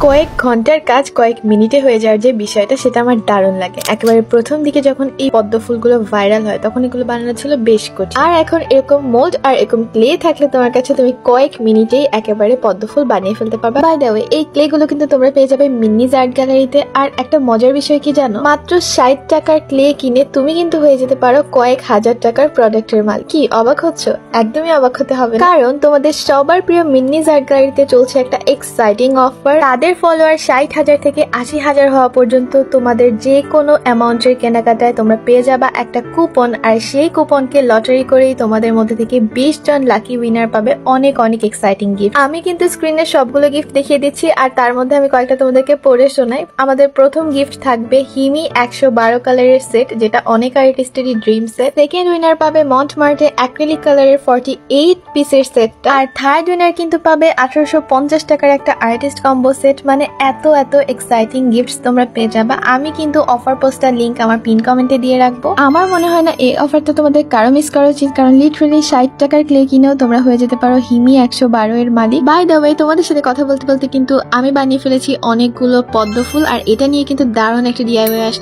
কয়েক ঘন্টার কাজ কয়েক মিনিটে হয়ে যাওয়ার যে বিষয়টা, সেটা আমার দারুণ লাগে। একেবারে প্রথম দিকে যখন এই পদ্ম ফুলগুলো ভাইরাল হয় তখন এগুলো বানানো ছিল বেশ কঠিন। আর এখন এরকম মোল্ড আর এরকম ক্লে থাকলে তোমার কাছে তুমি কয়েক মিনিটেই একেবারে পদ্ম ফুল বানিয়ে ফেলতে পারবে। বাই দ্য ওয়ে, এই ক্লে গুলো কিন্তু তোমরা পেয়ে যাবে মিন্নিজ আর্ট গ্যালারিতে। আর একটা মজার বিষয় কি জানো, মাত্র 60 টাকার ক্লে কিনে তুমি কিন্তু হয়ে যেতে পারো কয়েক হাজার টাকার প্রোডাক্টের মাল। কি অবাক হচ্ছ? একদমই অবাক হতে হবে, কারণ তোমাদের সবার প্রিয় মিন্নিজ আর্ট গ্যালারিতে চলছে একটা এক্সাইটিং অফার। তাদের ফলোয়ার 60,000 থেকে 80,000 হওয়া পর্যন্ত তোমাদের যে কোনো অ্যামাউন্টের কেনাকাটায় তোমরা পেয়ে যাবা একটা কুপন, আর সেই কুপনকে লটারি করেই তোমাদের মধ্যে থেকে 20 জন লাকি উইনার পাবে অনেক অনেক এক্সাইটিং গিফট। আমি কিন্তু স্ক্রিনে সবগুলো গিফট দেখিয়ে দিচ্ছি, আর তার মধ্যে আমি কয়েকটা তোমাদেরকে পড়ে শোনাই। আমাদের প্রথম গিফট থাকবে হিমি 112 কালারের সেট, যেটা অনেক আর্টিস্টেরই ড্রিম সেট। সেকেন্ড উইনার পাবে মন্টমার্টে অ্যাক্রিলিক কালারের 48 পিসের সেটটা। আর থার্ড উইনার কিন্তু পাবে 1850 টাকার একটা আর্টিস্ট কম্বো সেট। মানে এত এত এক্সাইটিং গিফটস তোমরা পেয়ে যাবা। আমি কিন্তু অফার পোস্টার লিংক আমার পিন কমেন্টে দিয়ে রাখবো। আমার মনে হয় না এই অফারটা তোমাদের কারো মিস করা উচিত, কারণ লিটারালি 60 টাকার ক্লে কিনেও তোমরা হয়ে যেতে পারো হিমি 112 এর মালিক। বাই দ্য ওয়ে, তোমাদের সাথে কথা বলতে বলতে কিন্তু আমি বানিয়ে ফেলেছি অনেকগুলো পদ্ম ফুল, আর এটা নিয়ে কিন্তু দারুণ একটা ডিআইওয়াই আসছে।